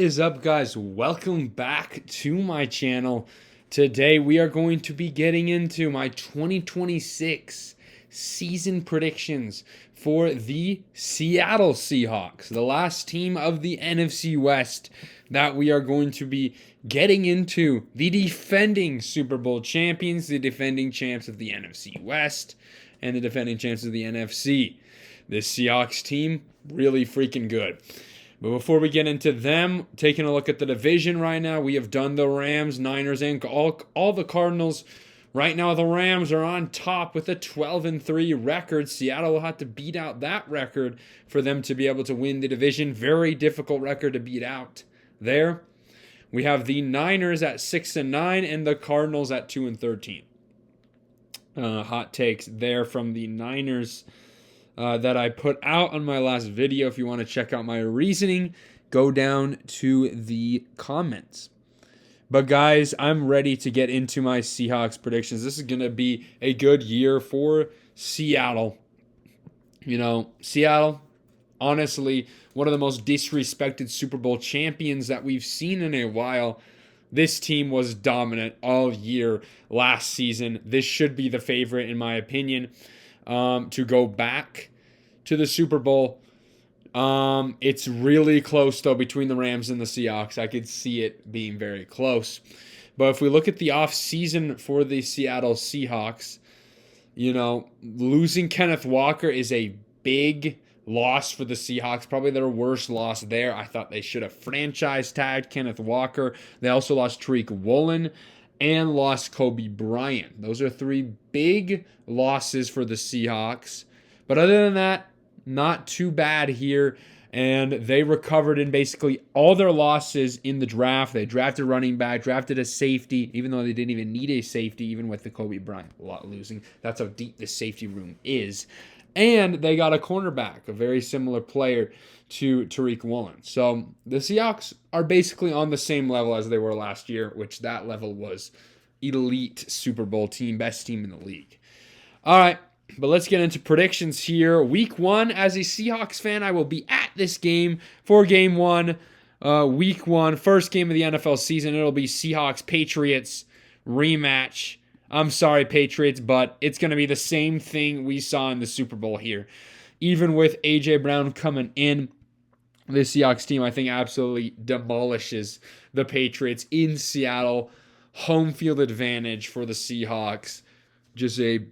Is up, guys? Welcome back to my channel. Today we are going to be getting into my 2026 season predictions for the Seattle Seahawks, the last team of the NFC West that we are going to be getting into. The defending Super Bowl champions, the defending champs of the NFC West, and the defending champs of the NFC. This Seahawks team, really freaking good. But before we get into them, taking a look at the division right now, we have done the Rams, Niners, and all the Cardinals. Right now, the Rams are on top with a 12-3 record. Seattle will have to beat out that record for them to be able to win the division. Very difficult record to beat out there. We have the Niners at 6-9 and the Cardinals at 2-13. Hot takes there from the Niners. That I put out on my last video. If you want to check out my reasoning, go down to the comments. But guys, I'm ready to get into my Seahawks predictions. This is going to be a good year for Seattle. You know, Seattle, honestly, one of the most disrespected Super Bowl champions that we've seen in a while. This team was dominant all year last season. This should be the favorite, in my opinion, to go back to the Super Bowl. It's really close, though, between the Rams and the Seahawks. I could see it being very close. But if we look at the offseason for the Seattle Seahawks, you know, losing Kenneth Walker is a big loss for the Seahawks. Probably their worst loss there. I thought they should have franchise tagged Kenneth Walker. They also lost Tariq Woolen and lost Kobe Bryant. Those are three big losses for the Seahawks. But other than that, not too bad here. And they recovered in basically all their losses in the draft. They drafted running back, drafted a safety, even though they didn't even need a safety, even with the Kobe Bryant losing. That's how deep this safety room is. And they got a cornerback, a very similar player to Tariq Woolen. So the Seahawks are basically on the same level as they were last year, which that level was elite Super Bowl team, best team in the league. All right, but let's get into predictions here. Week 1, as a Seahawks fan, I will be at this game for Game 1. Week 1, first game of the NFL season. It'll be Seahawks-Patriots rematch. I'm sorry, Patriots, but it's going to be the same thing we saw in the Super Bowl here. Even with A.J. Brown coming in, this Seahawks team, I think, absolutely demolishes the Patriots in Seattle. Home field advantage for the Seahawks. Just a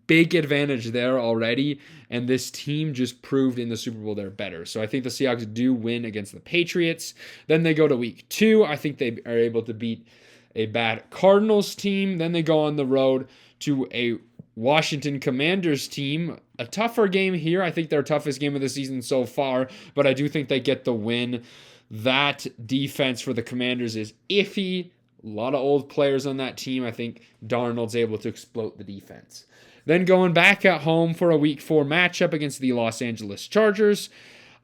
big advantage there already, and this team just proved in the Super Bowl they're better. So I think the Seahawks do win against the Patriots. Then they go to week 2. I think they are able to beat a bad Cardinals team. Then they go on the road to a Washington Commanders team. A tougher game here. I think their toughest game of the season so far, but I do think they get the win. That defense for the Commanders is iffy. A lot of old players on that team. I think Darnold's able to explode the defense. Then going back at home for a week 4 matchup against the Los Angeles Chargers.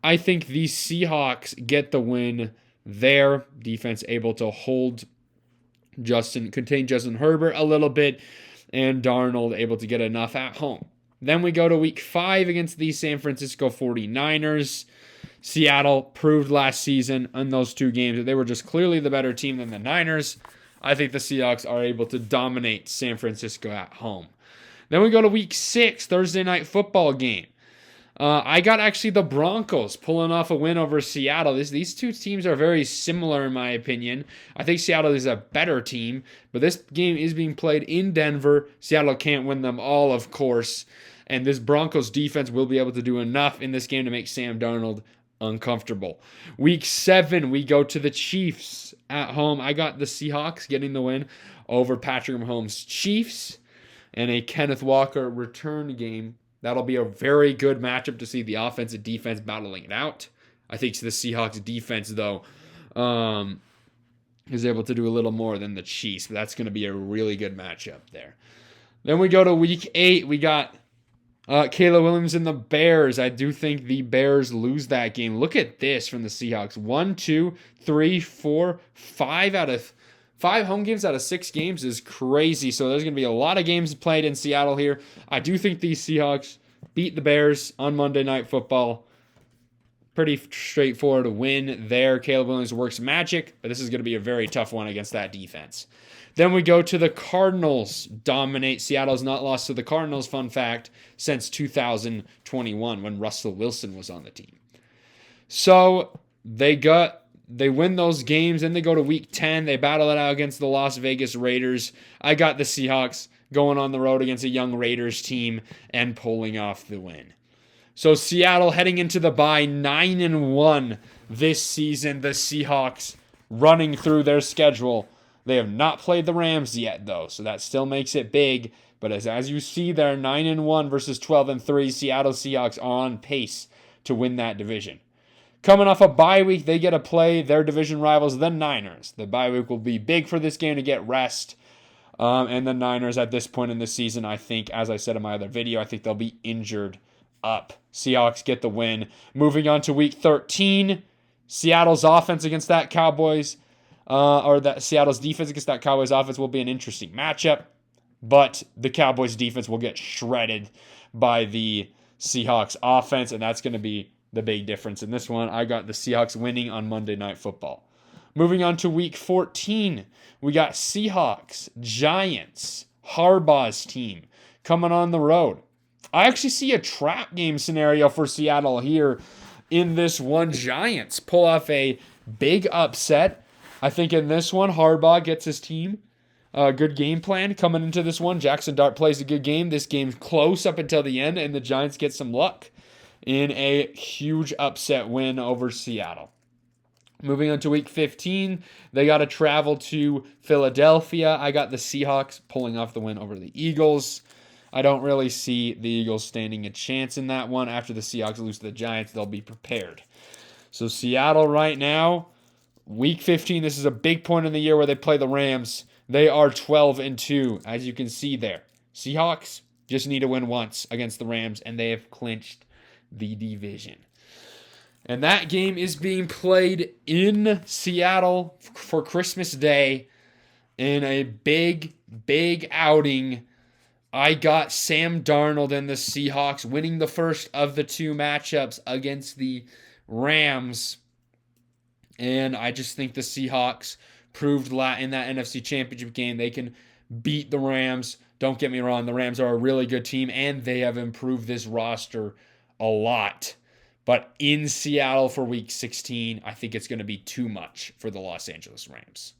I think the Seahawks get the win there. Defense able to contain Justin Herbert a little bit, and Darnold able to get enough at home. Then we go to week 5 against the San Francisco 49ers. Seattle proved last season in those 2 games that they were just clearly the better team than the Niners. I think the Seahawks are able to dominate San Francisco at home. Then we go to week 6, Thursday night football game. I got actually the Broncos pulling off a win over Seattle. These two teams are very similar in my opinion. I think Seattle is a better team, but this game is being played in Denver. Seattle can't win them all, of course, and this Broncos defense will be able to do enough in this game to make Sam Darnold uncomfortable. Week 7, we go to the Chiefs at home. I got the Seahawks getting the win over Patrick Mahomes' Chiefs, and a Kenneth Walker return game. That'll be a very good matchup to see the offense and defense battling it out. I think the Seahawks defense, though, is able to do a little more than the Chiefs. But that's going to be a really good matchup there. Then we go to week 8. We got Caleb Williams and the Bears. I do think the Bears lose that game. Look at this from the Seahawks. 1, 2, 3, 4, 5 home games out of 6 games is crazy. So there's going to be a lot of games played in Seattle here. I do think these Seahawks beat the Bears on Monday Night Football. Pretty straightforward win there. Caleb Williams works magic, but this is going to be a very tough one against that defense. Then we go to the Cardinals. Dominate. Seattle's not lost to the Cardinals, fun fact, since 2021 when Russell Wilson was on the team. So they win those games, and they go to week 10. They battle it out against the Las Vegas Raiders. I got the Seahawks going on the road against a young Raiders team and pulling off the win. So Seattle heading into the bye 9-1 this season. The Seahawks running through their schedule. They have not played the Rams yet, though, so that still makes it big. But as you see there, 9-1 versus 12-3, Seattle Seahawks are on pace to win that division. Coming off a bye week, they get to play their division rivals, the Niners. The bye week will be big for this game to get rest. And the Niners at this point in the season, I think, as I said in my other video, I think they'll be injured up. Seahawks get the win. Moving on to week 13, Seattle's offense against that Cowboys, Seattle's defense against that Cowboys offense will be an interesting matchup. But the Cowboys defense will get shredded by the Seahawks offense, and that's going to be the big difference in this one. I got the Seahawks winning on Monday Night Football. Moving on to week 14, we got Seahawks, Giants, Harbaugh's team coming on the road. I actually see a trap game scenario for Seattle here in this one. Giants pull off a big upset. I think in this one, Harbaugh gets his team a good game plan coming into this one. Jackson Dart plays a good game. This game's close up until the end, and the Giants get some luck in a huge upset win over Seattle. Moving on to week 15, they got to travel to Philadelphia. I got the Seahawks pulling off the win over the Eagles. I don't really see the Eagles standing a chance in that one. After the Seahawks lose to the Giants, they'll be prepared. So Seattle right now, week 15, this is a big point in the year where they play the Rams. They are 12-2, as you can see there. Seahawks just need to win once against the Rams, and they have clinched the division. And that game is being played in Seattle for Christmas Day in a big, big outing. I got Sam Darnold and the Seahawks winning the first of the two matchups against the Rams. And I just think the Seahawks proved in that NFC Championship game they can beat the Rams. Don't get me wrong, the Rams are a really good team, and they have improved this roster a lot. But in Seattle for week 16, I think it's going to be too much for the Los Angeles Rams.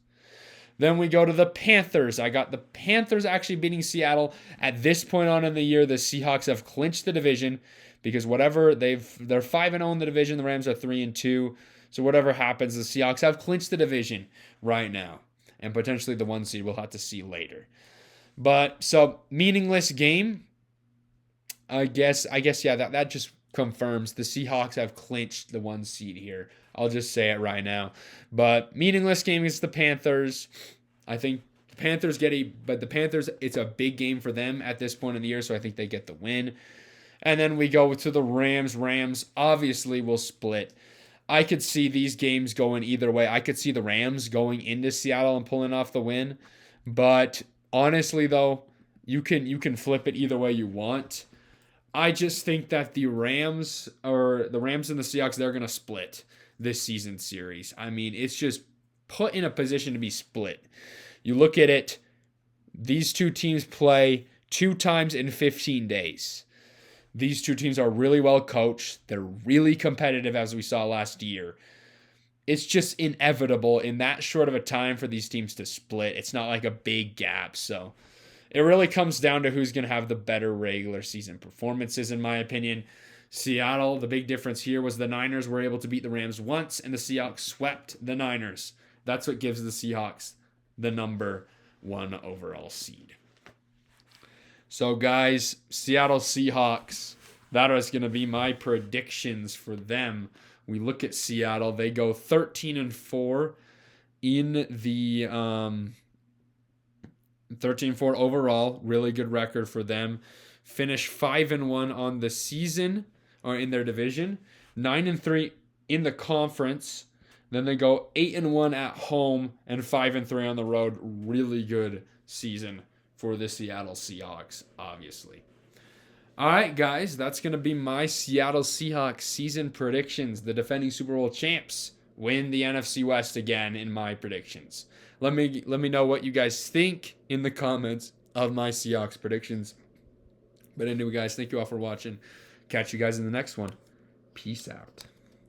Then we go to the Panthers. I got the Panthers actually beating Seattle. At this point on in the year, the Seahawks have clinched the division because they're 5-0 in the division. The Rams are 3-2. So whatever happens, the Seahawks have clinched the division right now. And potentially the 1 seed we'll have to see later. But so meaningless game. I guess yeah, that just confirms the Seahawks have clinched the 1 seed here. I'll just say it right now. But meaningless game against the Panthers. I think the Panthers it's a big game for them at this point in the year, so I think they get the win. And then we go to the Rams. Rams obviously will split. I could see these games going either way. I could see the Rams going into Seattle and pulling off the win. But honestly, though, you can flip it either way you want. I just think that the Rams and the Seahawks, they're going to split this season series. I mean, it's just put in a position to be split. You look at it, these two teams play 2 times in 15 days. These two teams are really well coached. They're really competitive, as we saw last year. It's just inevitable in that short of a time for these teams to split. It's not like a big gap, so it really comes down to who's going to have the better regular season performances, in my opinion. Seattle, the big difference here was the Niners were able to beat the Rams once, and the Seahawks swept the Niners. That's what gives the Seahawks the number 1 overall seed. So, guys, Seattle Seahawks, that is going to be my predictions for them. We look at Seattle. They go 13-4 in the 13-4 overall. Really good record for them. Finish 5-1 on the season, or in their division. 9-3 in the conference. Then they go 8-1 at home and 5-3 on the road. Really good season for the Seattle Seahawks, obviously. All right, guys, that's going to be my Seattle Seahawks season predictions. The defending Super Bowl champs win the NFC West again in my predictions. Let me know what you guys think in the comments of my Seahawks predictions. But anyway, guys, thank you all for watching. Catch you guys in the next one. Peace out.